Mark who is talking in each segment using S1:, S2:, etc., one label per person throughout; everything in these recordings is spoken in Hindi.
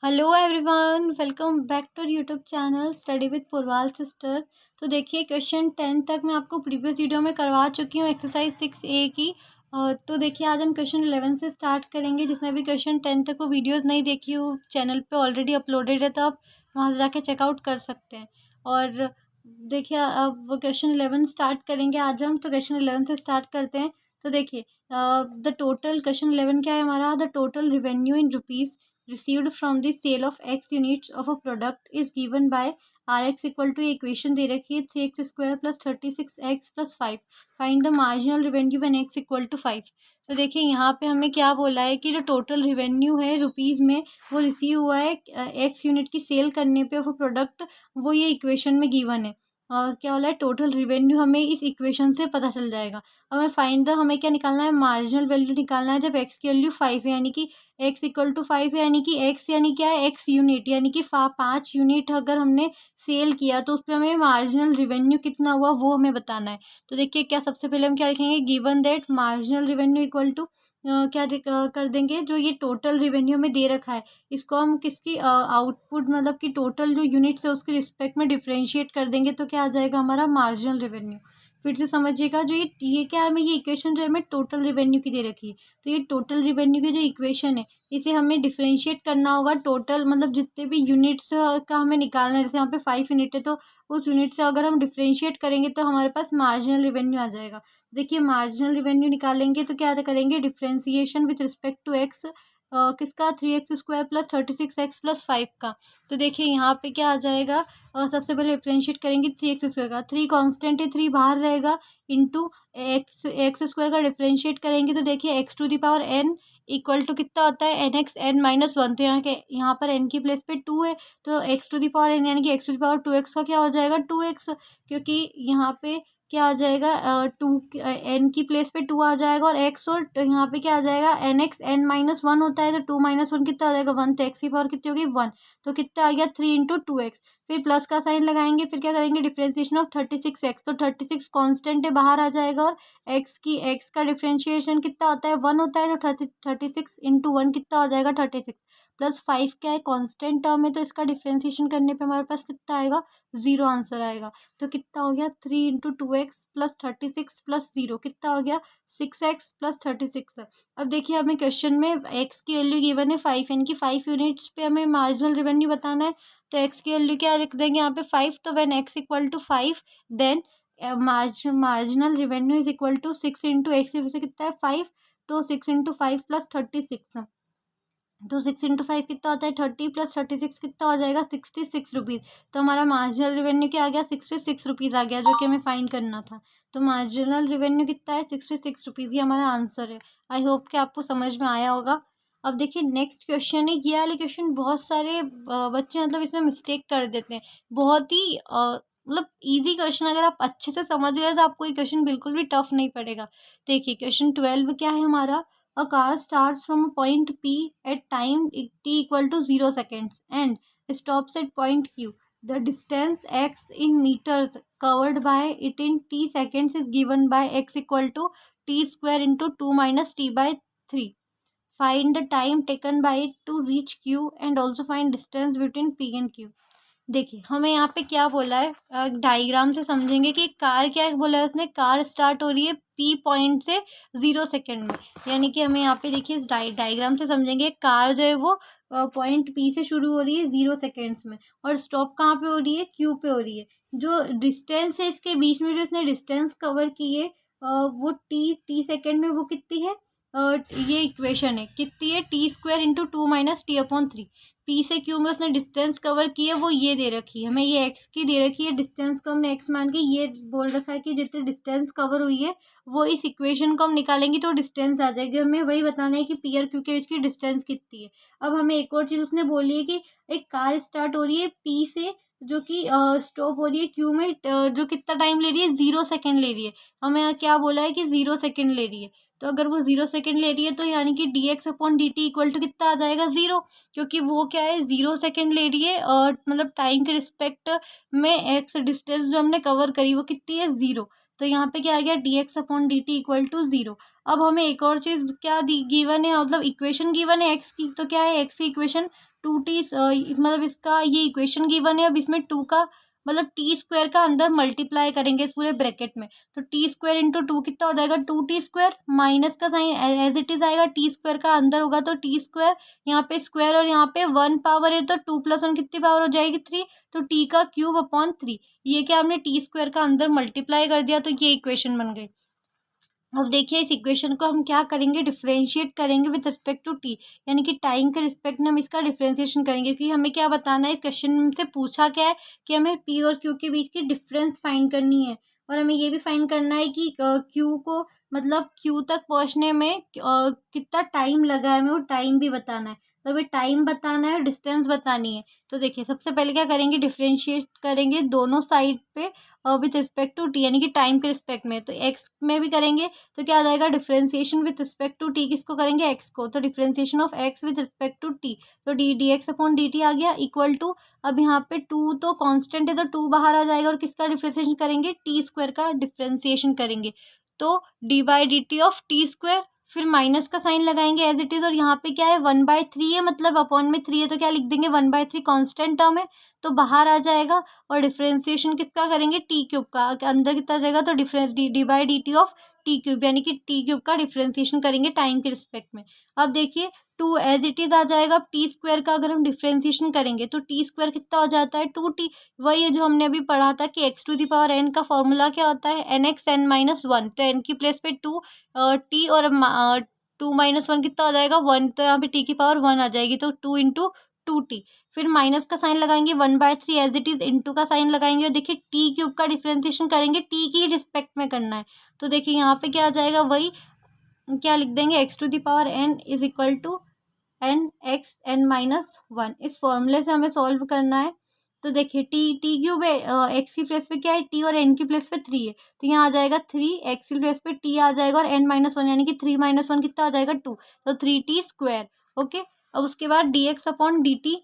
S1: Hello everyone, welcome back to YouTube channel study with Purwal sister. तो देखिए क्वेश्चन 10 तक मैं आपको प्रीवियस वीडियो में करवा चुकी हूँ एक्सरसाइज 6A की। तो देखिए आज हम क्वेश्चन 11 से स्टार्ट करेंगे। जिसने भी क्वेश्चन 10 तक वो वीडियोस नहीं देखी हो चैनल पे ऑलरेडी अपलोडेड है, तो आप वहाँ से जाके चेकआउट कर सकते हैं। और देखिए अब वो क्वेश्चन 11 स्टार्ट करेंगे आज हम। तो क्वेश्चन 11 से स्टार्ट करते हैं। तो देखिए द टोटल क्वेश्चन 11 क्या है हमारा, the total revenue in rupees received from the sale of x units of a product is given by rx equal to equation दे रखी है 3x square plus 36x plus 5। Find the marginal revenue when x equal to 5। तो देखिए यहाँ पे हमें क्या बोला है कि जो टोटल रिवेन्यू है रुपीज़ में वो रिसीव हुआ है x यूनिट की सेल करने पे ऑफ प्रोडक्ट, वो ये इक्वेशन में गिवन है। और क्या बोला है, टोटल रिवेन्यू हमें इस इक्वेशन से पता चल जाएगा। हमें फाइंड द हमें क्या निकालना है, मार्जिनल वैल्यू निकालना है जब x की वैल्यू 5 है, यानी कि x इक्वल टू 5 है, यानी कि x यानी क्या है, x यूनिट, यानी कि 5 यूनिट अगर हमने सेल किया तो उस पर हमें मार्जिनल रिवेन्यू कितना हुआ वो हमें बताना है। तो देखिए क्या सबसे पहले हम क्या लिखेंगे, given that marginal revenue equal to कर देंगे जो ये टोटल रिवेन्यू हमें दे रखा है, इसको हम किसकी आउटपुट मतलब कि टोटल जो यूनिट्स है उसके रिस्पेक्ट में डिफ्रेंशिएट कर देंगे, तो क्या आ जाएगा हमारा मार्जिनल रिवेन्यू। फिर से समझिएगा, जो ये क्या है, हमें ये इक्वेशन जो है हमें टोटल रिवेन्यू की दे रखी है। तो ये टोटल रिवेन्यू की जो इक्वेशन है इसे हमें डिफरेंशिएट करना होगा। टोटल मतलब जितने भी यूनिट्स का हमें निकालना है, जैसे यहाँ पे 5 यूनिट है तो उस यूनिट से अगर हम डिफरेंशिएट करेंगे तो हमारे पास मार्जिनल रिवेन्यू आ जाएगा। देखिए मार्जिनल रिवेन्यू निकालेंगे तो क्या करेंगे, differentiation with respect to x, किसका 3x square plus 36x plus 5 का। तो देखिए यहाँ पे क्या आ जाएगा, सबसे पहले डिफरेंशिएट करेंगे 3x स्क्वायर का, 3 कांस्टेंट है 3 बाहर रहेगा, इंटू एक्स स्क्वायर का डिफरेंशिएट करेंगे तो देखिए x to the power n equal to कितना होता है, n x n minus one. तो यहाँ पर n की प्लेस पे 2 है, तो x to the power n यानी कि x to the power 2x का क्या हो जाएगा 2x, क्योंकि यहाँ पे क्या आ जाएगा, टू एन की प्लेस पे 2 आ जाएगा और x, और यहाँ पे क्या आ जाएगा n x n minus one होता है, तो 2 माइनस वन कितना आ जाएगा 1, तो एक्स की पावर कितनी होगी 1, तो कितना आ गया 3 इंटू 2x। फिर प्लस का साइन लगाएंगे, फिर क्या करेंगे डिफरेंशिएशन ऑफ 36x, तो 36 कांस्टेंट है बाहर आ जाएगा, और एक्स का डिफरेंशिएशन कितना होता है 1 होता है, तो 36 इंटू 1 कितना हो जाएगा 36, प्लस 5 क्या है कांस्टेंट टर्म है, तो इसका डिफरेंशिएशन करने पे हमारे पास कितना आएगा 0 आंसर आएगा। तो कितना हो गया 3 इंटू 2x प्लस 36 प्लस 0 कितना हो गया 6x प्लस 36। अब देखिए हमें क्वेश्चन में x की वैल्यू गिवन है 5, यानी कि 5 यूनिट्स पे हमें मार्जिनल रिवेन्यू बताना है। तो x की वैल्यू क्या लिख देंगे यहाँ पे 5, तो when x equal to 5 then marginal revenue is equal to 6 into x, से कितना है 5, तो 6 इंटू 5 प्लस 36, तो 6 इंटू 5 कितना होता है 30, प्लस 36 कितना हो जाएगा 66 रुपीज़। तो हमारा मार्जिनल रिवेन्यू क्या आ गया 66 रुपीज़ आ गया, जो कि हमें फाइंड करना था। तो मार्जिनल रिवेन्यू कितना है 66 रुपीज़, ये हमारा आंसर है। आई होप कि आपको समझ में आया होगा। अब देखिए नेक्स्ट क्वेश्चन है, ये वाले क्वेश्चन बहुत सारे बच्चे मतलब इसमें मिस्टेक कर देते हैं। बहुत ही मतलब इजी क्वेश्चन, अगर आप अच्छे से समझ गए तो आपको ये क्वेश्चन बिल्कुल भी टफ नहीं पड़ेगा। देखिए क्वेश्चन 12 क्या है हमारा, a car starts from a point P at time t equal to 0 seconds and stops at point Q. The distance x in meters covered by it in t seconds is given by x equal to t square into 2 minus t by 3. Find the time taken by it to reach Q and also find distance between P and Q. देखिए हमें यहाँ पे क्या बोला है, डायग्राम से समझेंगे कि कार क्या बोला है उसने, कार स्टार्ट हो रही है पी पॉइंट से 0 सेकेंड में, यानी कि हमें यहाँ पे देखिए इस डायग्राम से समझेंगे कार जो है वो पॉइंट पी से शुरू हो रही है 0 सेकेंड्स में, और स्टॉप कहाँ पे हो रही है क्यू पे हो रही है। जो डिस्टेंस है इसके बीच में जो इसने डिस्टेंस कवर की है वो टी सेकेंड में वो कितनी है, ये इक्वेशन है कितनी है T square into 2 minus T upon 3। P से क्यू में उसने डिस्टेंस कवर की है वो ये दे रखी है, हमें ये एक्स की दे रखी है, डिस्टेंस को हमने एक्स मान के ये बोल रखा है कि जितनी डिस्टेंस कवर हुई है वो इस इक्वेशन को हम निकालेंगे तो डिस्टेंस आ जाएगी। हमें वही बताना है कि पी और क्यू के बीच की डिस्टेंस कितनी है। अब हमें एक और चीज़ उसने बोली है कि एक कार स्टार्ट हो रही है पी से, जो कि स्टॉप हो रही है क्यू में, जो कितना टाइम ले रही है 0 सेकेंड ले रही है। हमें यहाँ क्या बोला है कि 0 सेकेंड ले रही है, तो अगर वो 0 सेकेंड ले रही है तो यानी कि d x upon D t equal to कितना आ जाएगा 0, क्योंकि वो क्या है 0 सेकेंड ले रही है और मतलब टाइम के रिस्पेक्ट में एक्स डिस्टेंस जो हमने कवर करी वो कितनी है 0। तो यहाँ पे क्या आ गया d x upon D t equal to 0। अब हमें एक और चीज़ क्या दी गिवन है, मतलब इक्वेशन गिवन है एक्स की, तो क्या है एक्स की इक्वेशन 2t मतलब इसका ये इक्वेशन गिवन है। अब इसमें 2 का मतलब टी स्क्वायर का अंदर मल्टीप्लाई करेंगे इस पूरे ब्रैकेट में, तो टी स्क्वायर इंटू 2 कितना हो जाएगा 2t स्क्वायर, माइनस का साइन एज इट इज आएगा, टी स्क्वायर का अंदर होगा तो टी स्क्वायर, यहाँ पे स्क्वायर और यहाँ पे 1 पावर है तो 2 + 1 कितनी पावर हो जाएगी 3, तो टी का क्यूब अपॉन 3। ये क्या हमने टी स्क्वायर का अंदर मल्टीप्लाई कर दिया तो ये इक्वेशन बन गई। अब देखिए इस इक्वेशन को हम क्या करेंगे, डिफरेंशिएट करेंगे विद रिस्पेक्ट टू टी, यानी कि टाइम के रिस्पेक्ट में हम इसका डिफरेंशिएशन करेंगे, क्योंकि हमें क्या बताना है, इस क्वेश्चन से पूछा क्या है कि हमें पी और क्यू के बीच की डिफरेंस फाइंड करनी है, और हमें ये भी फाइंड करना है कि क्यू को मतलब क्यू तक पहुंचने में कितना टाइम लगा है, हमें वो टाइम भी बताना है। तो हमें टाइम बताना है और डिस्टेंस बतानी है। तो देखिए सबसे पहले क्या करेंगे, डिफरेंशिएट करेंगे दोनों साइड पे विथ रिस्पेक्ट टू टी, यानी कि टाइम के रिस्पेक्ट में। तो एक्स में भी करेंगे तो क्या आ जाएगा, differentiation with respect to T किसको करेंगे, एक्स को, तो differentiation of X with respect to T, तो D x upon D T आ गया इक्वल टू, अब यहाँ पे 2 तो कांस्टेंट है तो 2 बाहर आ जाएगा, और किसका डिफरेंशिएशन करेंगे, टी स्क्वायर का डिफरेंशिएशन करेंगे, तो D by D T of T square, फिर माइनस का साइन लगाएंगे एज इट इज, और यहाँ पे क्या है 1/3 है, मतलब अपॉन में 3 है तो क्या लिख देंगे 1/3 कांस्टेंट टर्म है तो बाहर आ जाएगा, और डिफरेंशिएशन किसका करेंगे टी क्यूब का, अंदर कितना आ जाएगा तो difference D by D T of T cube, यानी कि टी क्यूब का डिफरेंशिएशन करेंगे टाइम के रिस्पेक्ट में। अब देखिए 2 एज इट इज आ जाएगा, अब टी स्क्वायर का अगर हम डिफरेंशिएशन करेंगे तो टी स्क्वायर कितना हो जाता है 2t, वही है जो हमने अभी पढ़ा था कि x⁴n का फॉर्मूला क्या होता है nx n-1, तो n की प्लेस पे 2 टी और 2 - 1 कितना हो जाएगा 1, तो यहाँ पे t की पावर 1 आ जाएगी, तो 2 × 2t, फिर माइनस का साइन लगाएंगे 1/3 एज इट इज, इंटू का साइन लगाएंगे, और देखिए टी क्यूब का डिफरेंशिएशन करेंगे टी की रिस्पेक्ट में करना है, तो देखिए यहाँ पे क्या आ जाएगा, वही क्या लिख देंगे x⁴n is equal to nx n-1, इस फॉर्मूले से हमें सॉल्व करना है। तो देखिए टी क्यूब है, एक्स की प्लेस पे क्या है टी, और एन की प्लेस पे 3 है, तो यहाँ आ जाएगा 3, एक्स की प्लेस पे टी आ जाएगा और n-1 यानी कि 3 - 1 कितना आ जाएगा 2, तो 3t स्क्वायर। ओके, अब उसके बाद dx अपॉन dt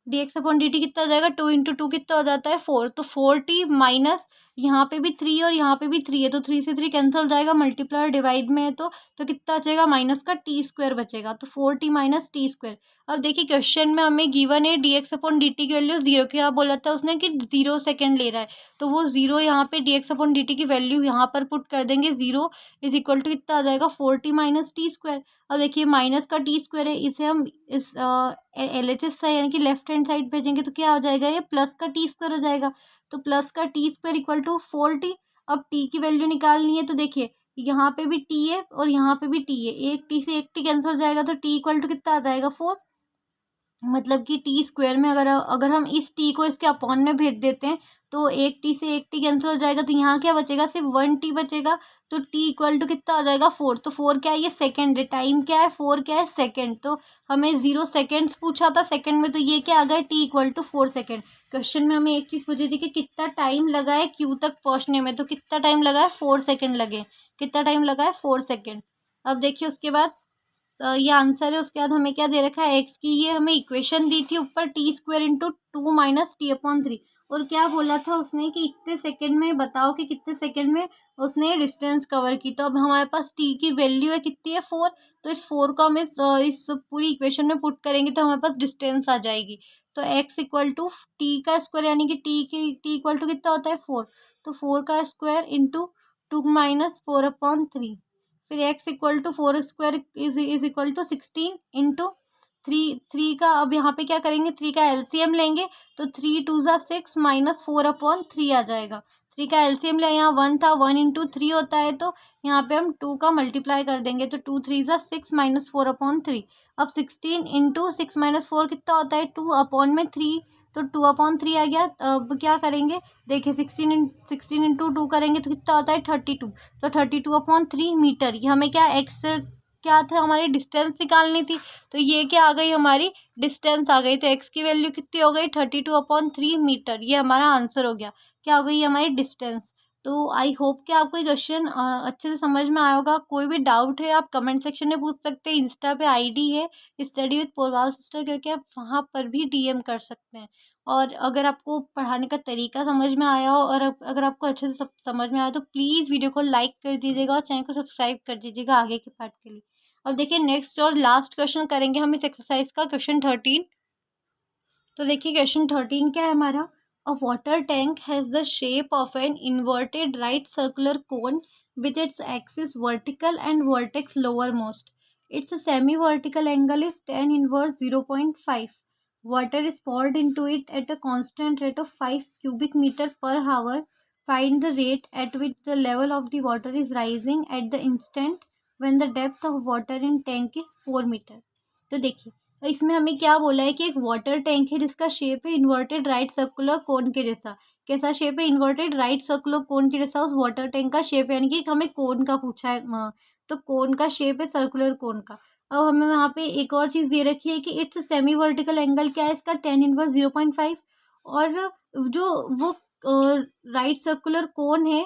S1: कितना हो जाएगा 2 × 2 कितना हो जाता है 4, तो 4t माइनस यहाँ पे भी 3 और यहाँ पे भी 3 है, तो 3 से 3 कैंसिल हो जाएगा, मल्टीप्लाई डिवाइड में है तो कितना बचेगा माइनस का टी स्क्वायर बचेगा, तो 4t माइनस टी स्क्वायर। अब देखिए क्वेश्चन में हमें गिवन है dx अपॉन dt की वैल्यू 0, क्या बोला था उसने कि 0 सेकेंड ले रहा है, तो वो 0 यहाँ पे dx अपॉन dt की वैल्यू यहाँ पर पुट कर देंगे, 0 इज इक्वल टू कितना आ जाएगा 4t माइनस टी स्क्वायर। अब देखिए माइनस का टी स्क्वायर है, इसे हम इस LHS साइड यानी कि लेफ्ट हैंड साइड भेजेंगे तो क्या हो जाएगा, ये प्लस का टी स्क्वायर हो जाएगा, तो प्लस का T square equal to 4t। अब टी की वैल्यू निकालनी है, तो देखिए यहाँ पे भी टी है और यहाँ पे भी टी है, एक टी से एक टी कैंसिल हो जाएगा, तो टी इक्वल टू कितना आ जाएगा 4, मतलब कि टी स्क्वायर में अगर अगर हम इस टी को इसके अपॉन में भेज देते हैं तो एक टी से एक टी कैंसिल हो जाएगा, तो यहाँ क्या बचेगा सिर्फ 1t बचेगा, तो t इक्वल टू कितना आ जाएगा 4, तो 4 क्या है ये सेकंड है, टाइम क्या है 4 क्या है सेकंड, तो हमें 0 सेकेंड्स पूछा था सेकंड में, तो ये क्या आ गया t equal to 4 second. Question में हमें एक चीज़ पूछी थी कि कितना टाइम लगा है क्यू तक पहुँचने में, तो कितना टाइम लगा है 4 सेकेंड लगे, कितना टाइम लगा है 4 सेकेंड। अब देखिए उसके बाद ये आंसर है, उसके बाद हमें क्या दे रखा है एक्स की, ये हमें इक्वेशन दी थी ऊपर T square into 2 minus T upon 3, और क्या बोला था उसने कि कितने सेकंड में बताओ कि कितने सेकंड में उसने डिस्टेंस कवर की, तो अब हमारे पास टी की वैल्यू है कितनी है 4, तो इस 4 को हम इस पूरी इक्वेशन में पुट करेंगे तो हमारे पास डिस्टेंस आ जाएगी, तो एक्स इक्वल टू टी का स्क्वायर यानी कि टी इक्वल टू कितना होता है 4, तो 4 का स्क्वायर इंटू 2 माइनस 4 अपॉन 3, फिर x equal to 4 square is equal to 16 into 3 का, अब यहाँ पे क्या करेंगे 3 का एलसीएम लेंगे, तो 3 2 ज़ा 6 माइनस 4 अपॉन 3 आ जाएगा, 3 का एलसीएम ले, यहाँ 1 था 1 × 3 होता है, तो यहाँ पे हम 2 का मल्टीप्लाई कर देंगे, तो 2 3 ज़ा 6 माइनस 4 अपॉन 3, अब 16 इंटू 6 माइनस 4 कितना होता है 2 अपॉन में 3, तो 2 अपॉन 3 आ गया। अब क्या करेंगे देखिए 16 इंटू 2 करेंगे तो कितना होता है 32, तो 32 अपॉन 3 मीटर, ये हमें क्या एक्स क्या था हमारी डिस्टेंस निकालनी थी, तो ये क्या आ गई हमारी डिस्टेंस आ गई, तो एक्स की वैल्यू कितनी हो गई 32 अपॉन 3 मीटर, ये हमारा आंसर हो गया, क्या हो गई हमारी डिस्टेंस। तो आई होप कि आपको ये क्वेश्चन अच्छे से समझ में आया होगा, कोई भी डाउट है आप कमेंट सेक्शन में पूछ सकते हैं, इंस्टा पे आईडी है स्टडी विद पोरवाल सिस्टर करके, आप वहाँ पर भी डीएम कर सकते हैं, और अगर आपको पढ़ाने का तरीका समझ में आया हो और अगर आपको अच्छे से समझ में आया तो प्लीज़ वीडियो को लाइक कर दीजिएगा और चैनल को सब्सक्राइब कर दीजिएगा आगे के पार्ट के लिए। अब देखिए नेक्स्ट और लास्ट क्वेश्चन करेंगे हम इस एक्सरसाइज का, क्वेश्चन 13। तो देखिए क्वेश्चन 13 क्या है हमारा, अ water tank has the shape of an inverted right circular cone with its axis vertical and vertex lowermost. Its semi-vertical angle is tan inverse 0.5. Water is poured into it at a constant rate of 5 cubic meter per hour. Find the rate at which the level of the water is rising at the instant when the depth of water in tank is 4 meter. तो देखिए इसमें हमें क्या बोला है कि एक वाटर टैंक है जिसका शेप है इन्वर्टेड राइट सर्कुलर कोन के जैसा। कैसा शेप है, इन्वर्टेड राइट सर्कुलर कोन के जैसा उस वाटर टैंक का शेप है, यानी कि हमें कोन का पूछा है, तो कोन का शेप है सर्कुलर कोन का। अब हमें वहाँ पे एक और चीज़ ये रखी है कि इट्स सेमी वर्टिकल एंगल क्या है इसका, tan इनवर्स 0.5। और जो वो राइट सर्कुलर कोन है,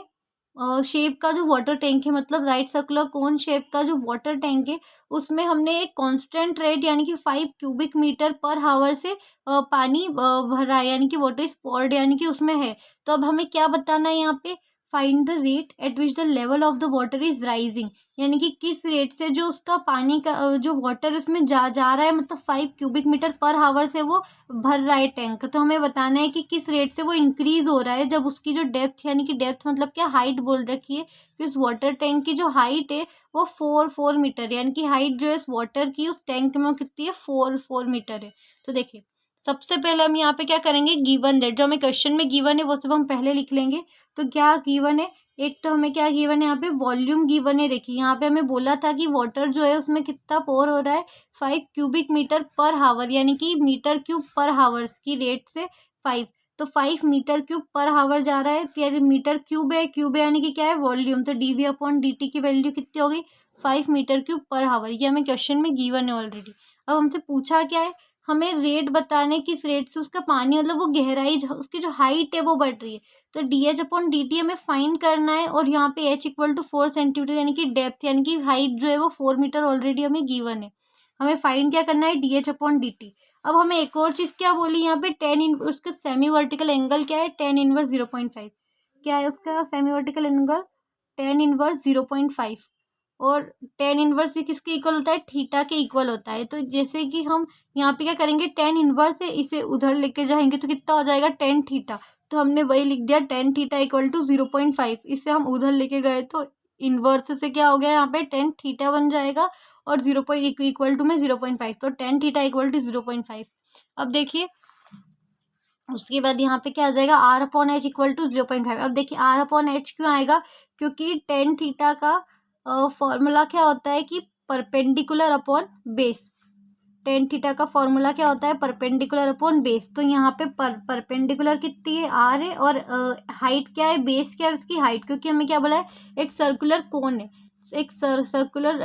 S1: शेप का जो वाटर टैंक है, मतलब राइट सर्कुलर कोन शेप का जो वाटर टैंक है, उसमें हमने एक कांस्टेंट रेट यानी कि 5 क्यूबिक मीटर पर हावर से पानी भरा है, यानी कि वाटर इज पॉर्ड यानी कि उसमें है। तो अब हमें क्या बताना है यहाँ पे, find the rate at which the level of the water is rising, यानी कि किस रेट से जो उसका पानी का जो वाटर उसमें जा रहा है, मतलब 5 क्यूबिक मीटर पर हावर से वो भर रहा है टैंक। तो हमें बताना है कि किस रेट से वो इंक्रीज हो रहा है, जब उसकी जो डेप्थ, यानी कि डेप्थ मतलब क्या, हाइट बोल रखी है कि उस वाटर टैंक की जो हाइट है वो 4 मीटर, यानी कि हाइट जो है इस वाटर की उस टैंक में वो कितनी है, 4 मीटर है। तो देखिए सबसे पहले हम यहाँ पे क्या करेंगे, गिवन दैट, जो हमें क्वेश्चन में गिवन है वो सब हम पहले लिख लेंगे। तो क्या गिवन है, एक तो हमें क्या गिवन है यहाँ पे, वॉल्यूम गिवन है। देखिए यहाँ पे हमें बोला था कि वाटर जो है उसमें कितना पोर हो रहा है, 5 क्यूबिक मीटर पर हावर, यानी कि मीटर क्यूब पर हावर्स की रेट से 5। तो 5 मीटर क्यूब पर हावर जा रहा है, तो यानी मीटर क्यूब है यानी कि क्या है, वॉल्यूम। तो dv/dt की वैल्यू कितनी हो गई, 5 मीटर क्यूब पर हावर। ये हमें क्वेश्चन में गिवन है ऑलरेडी। अब हमसे पूछा क्या है, हमें रेट बताने किस रेट से उसका पानी, मतलब वो गहराई उसकी जो हाइट है वो बढ़ रही है। तो dh/dt हमें फाइंड करना है, और यहाँ पे h इक्वल टू 4 सेंटीमीटर, यानी कि डेप्थ यानी कि हाइट जो है वो 4 मीटर ऑलरेडी हमें गिवन है। हमें फाइंड क्या करना है, dh/dt। अब हमें एक और चीज़ क्या बोली यहाँ पे, उसका सेमी वर्टिकल एंगल क्या है, tan इनवर्स 0.5। क्या है उसका semi vertical angle, tan inverse 0.5। और tan इनवर्स ये किसके इक्वल होता है, थीटा के इक्वल होता है। तो जैसे कि हम यहाँ पे क्या करेंगे, tan इनवर्स है, इसे उधर लेके जाएंगे तो कितना हो जाएगा, tan थीटा। तो हमने वही लिख दिया, tan थीटा इक्वल टू 0.5। इसे हम उधर लेके गए तो इनवर्स से क्या हो गया, यहाँ पे tan थीटा बन जाएगा, और 0 इक्वल टू में 0.5, तो tan थीटा इक्वल टू 0.5। अब देखिए उसके बाद यहाँ पे क्या आ जाएगा, r/h इक्वल टू 0.5। अब देखिए r/h क्यों आएगा, क्योंकि tan थीटा का फॉर्मूला क्या होता है कि perpendicular upon base. tan theta का फॉर्मूला क्या होता है, परपेंडिकुलर अपॉन बेस। तो यहाँ पे परपेंडिकुलर कितनी है, r है, और हाइट क्या है, बेस क्या है उसकी हाइट, क्योंकि हमें क्या बोला है, एक सर्कुलर कोन है, एक सर्कुलर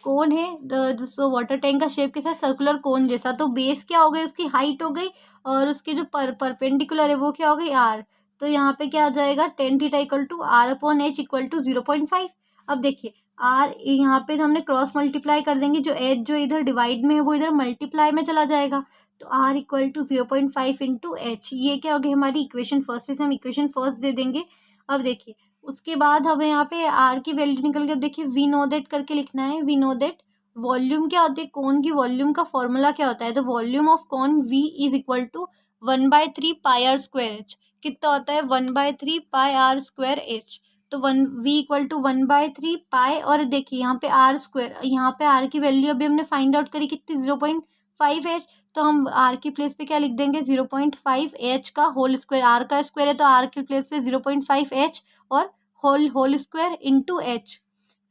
S1: कोन है, जो वाटर टैंक का शेप कैसा है, सर्कुलर कोन जैसा। तो बेस क्या हो गई, उसकी हाइट हो गई, और उसकी जो परपेंडिकुलर है वो क्या हो गई, r। तो यहाँ पे क्या आ जाएगा, tan theta equal to r/h equal to 0.5। अब देखिए r यहाँ पे हमने क्रॉस मल्टीप्लाई कर देंगे, जो h जो इधर डिवाइड में है वो इधर मल्टीप्लाई में चला जाएगा। तो r equal to 0.5 into h, ये क्या होगी हमारी इक्वेशन फर्स्ट। इसे हम इक्वेशन फर्स्ट दे देंगे। अब देखिए उसके बाद हमें यहाँ पे r की वैल्यू निकल के, अब देखिए वी नो दैट करके लिखना है। वी नो दैट वॉल्यूम क्या होती है, कोन की वॉल्यूम का फॉर्मूला क्या होता है, तो volume of cone v is equal to 1/3 pi r square h. कितना होता है, 1/3 पाई आर स्क्वायर एच। तो v इक्वल टू 1/3 पाई, और देखिए यहाँ पे आर स्क्वायर, यहाँ पे आर की वैल्यू अभी हमने फाइंड आउट करी कितनी, 0.5 एच। तो हम आर की प्लेस पे क्या लिख देंगे, 0.5 एच का होल स्क्वायर। आर का स्क्वायर है तो आर की प्लेस पे 0.5 एच और होल स्क्वायर इंटू एच।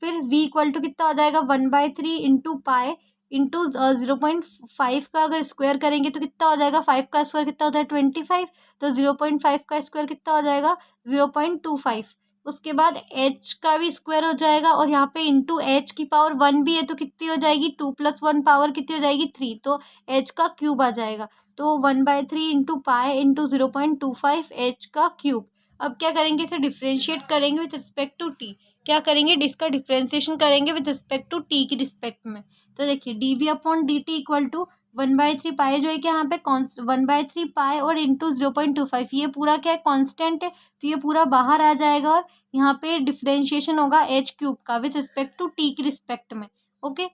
S1: फिर v इक्वल टू कितना आ जाएगा, 1/3 इंटू पाई इंटू 0.5 का अगर स्क्वायर करेंगे तो कितना हो जाएगा, 5 का स्क्वायर कितना होता है, 25। तो 0.5 का स्क्वायर कितना हो जाएगा, 0.25। उसके बाद h का भी स्क्वायर हो जाएगा, और यहाँ पे इंटू h की पावर 1 भी है तो कितनी हो जाएगी, 2 + 1 पावर कितनी हो जाएगी, 3। तो h का क्यूब आ जाएगा। तो 1/3 इंटू पाई इंटू 0.25 h का क्यूब। अब क्या करेंगे, इसे डिफ्रेंशिएट करेंगे विथ रिस्पेक्ट टू t। क्या करेंगे, इसका डिफ्रेंसिएशन करेंगे विथ रिस्पेक्ट टू t की रिस्पेक्ट में। तो देखिए dv/dt इक्वल टू 1/3 पाई जो है कि यहाँ पे 1/3 पाई और इंटू 0.25, ये पूरा क्या है, कांस्टेंट है, तो ये पूरा बाहर आ जाएगा, और यहाँ पे डिफ्रेंशिएशन होगा h क्यूब का विथ रिस्पेक्ट टू t की रिस्पेक्ट में। ओके,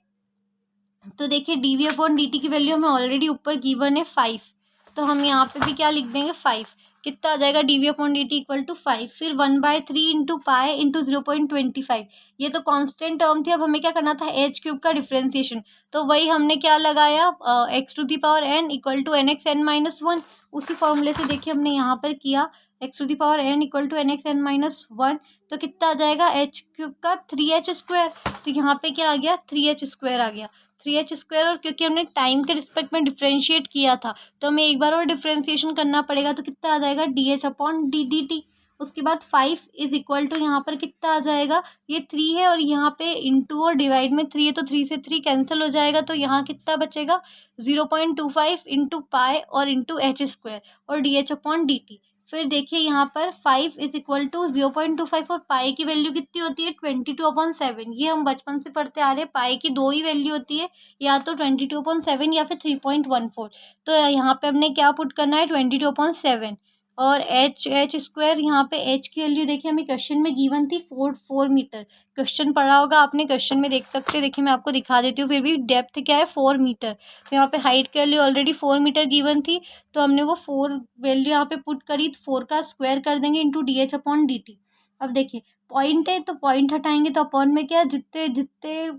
S1: तो देखिए d v upon D t की वैल्यू हमें ऑलरेडी ऊपर गिवन है 5, तो हम यहाँ पे भी क्या लिख देंगे 5। कितना आ जाएगा d v upon D t equal to 5। फिर 1/3 इंटू पाई इंटू 0.25, ये तो कांस्टेंट टर्म थी। अब हमें क्या करना था, एच क्यूब का डिफ्रेंसिएशन, तो वही हमने क्या लगाया, x to the power n equal to n x n minus one. उसी फॉर्मूले से देखिए हमने यहाँ पर किया, x to the power n equal to n x n minus one, तो कितना आ जाएगा एच क्यूब का 3h²। तो यहाँ पे क्या आ गया, 3h² आ गया, 3h²। और क्योंकि हमने टाइम के रिस्पेक्ट में डिफ्रेंशिएट किया था तो हमें एक बार और डिफ्रेंशिएशन करना पड़ेगा, तो कितना आ जाएगा D H upon D D t. उसके बाद 5 इज इक्वल टू यहाँ पर कितना आ जाएगा, ये 3 है और यहाँ पे इंटू और डिवाइड में 3 है, तो 3 से 3 कैंसिल हो जाएगा, तो यहाँ कितना बचेगा 0.25 इंटू पाई और इंटू h² और D H upon D T. फिर देखिए यहाँ पर 5 इज इक्वल टू 0.25 और पाई की वैल्यू कितनी होती है 22/7। ये हम बचपन से पढ़ते आ रहे हैं, पाई की दो ही वैल्यू होती है, या तो 22/7 या फिर 3.14। तो यहाँ पे हमने क्या पुट करना है 22/7 और h² यहाँ पे h की वैल्यू देखिए हमें क्वेश्चन में गिवन थी 4 मीटर। क्वेश्चन पढ़ा होगा आपने, क्वेश्चन में देख सकते हैं। देखिए मैं आपको दिखा देती हूँ, फिर भी डेप्थ क्या है 4 मीटर। तो यहाँ पे हाइट की वैल्यू ऑलरेडी 4 मीटर गिवन थी, तो हमने वो 4 वैल्यू यहाँ पे पुट करी, तो 4 का स्क्वायर कर देंगे into D H upon D T. अब देखिए पॉइंट है तो पॉइंट हटाएंगे, तो अपॉन में क्या, जितने जितने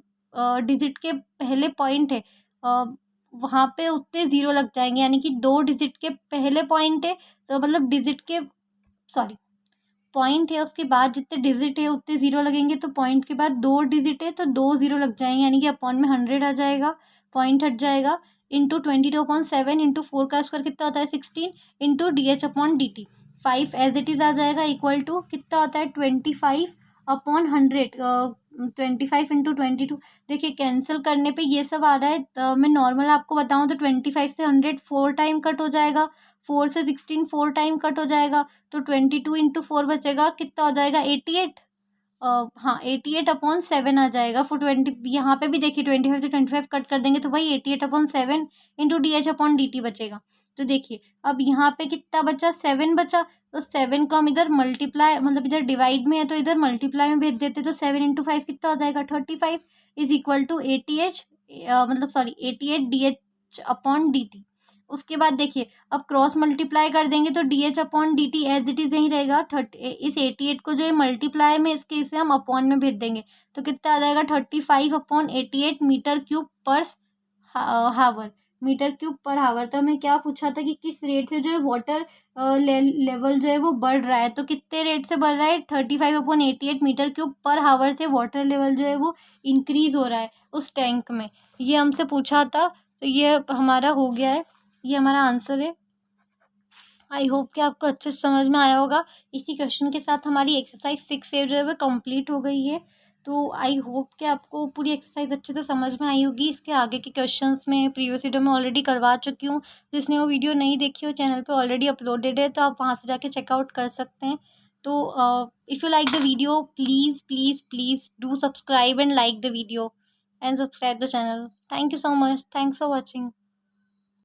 S1: डिजिट के पहले पॉइंट है वहाँ पे उतने ज़ीरो लग जाएंगे, यानी कि 2 डिजिट के पहले पॉइंट है तो मतलब डिजिट के सॉरी पॉइंट है उसके बाद जितने डिजिट है उतने ज़ीरो लगेंगे, तो पॉइंट के बाद 2 डिजिट है तो 2 ज़ीरो लग जाएंगे, यानी कि अपॉन में 100 आ जाएगा, पॉइंट हट जाएगा, इंटू 22/7 इंटू 4 का स्क्वायर कितना होता है 16 into D H upon D T. 5 as it is आ जाएगा इक्वल टू कितना होता है 25/100, 25 इंटू 22। देखिए कैंसिल करने पे ये सब आ रहा है, तो मैं नॉर्मल आपको बताऊँ तो 25 से 100 4 टाइम कट हो जाएगा, 4 से 16 4 टाइम कट हो जाएगा, तो 22 इंटू 4 बचेगा, कितना हो जाएगा 88। हाँ 88/7 आ जाएगा। फॉर 20 यहाँ पे भी देखिए 25 से 25 कट कर देंगे तो वही 88/7 into D H upon D T बचेगा। तो देखिए अब यहाँ पे कितना बचा 7 बचा, तो 7 को हम इधर मल्टीप्लाई मतलब इधर डिवाइड में है तो इधर मल्टीप्लाई में भेज देते, तो 7 इंटू 5 कितना हो जाएगा 35 is equal to 88 d H upon D t. उसके बाद देखिए अब क्रॉस मल्टीप्लाई कर देंगे तो d H upon D t as it is यहीं रहेगा। इस 88 को जो है मल्टीप्लाई में इसके इसे हम अपॉन में भेज देंगे, तो कितना आ जाएगा 35/88 मीटर क्यूब पर हावर, मीटर क्यूब पर हावर। तो हमें क्या पूछा था कि किस रेट से जो है वाटर लेवल जो है वो बढ़ रहा है, तो कितने रेट से बढ़ रहा है 35/88 मीटर क्यूब पर हावर से वाटर लेवल जो है वो इंक्रीज हो रहा है उस टैंक में, ये हमसे पूछा था। तो ये हमारा हो गया है, ये हमारा आंसर है। आई होप कि आपको अच्छे से समझ में आया होगा। इसी क्वेश्चन के साथ हमारी एक्सरसाइज 6A जो है वो कंप्लीट हो गई है। तो आई होप कि आपको पूरी एक्सरसाइज अच्छे से समझ में आई होगी। इसके आगे के क्वेश्चंस में प्रीवियस वीडियो में ऑलरेडी करवा चुकी हूँ, जिसने वो वीडियो नहीं देखी हो चैनल पे ऑलरेडी अपलोडेड है, तो आप वहाँ से जाके चेकआउट कर सकते हैं। तो if you like the video please please please do subscribe and like the video and subscribe the channel. Thank you so much, thanks for watching.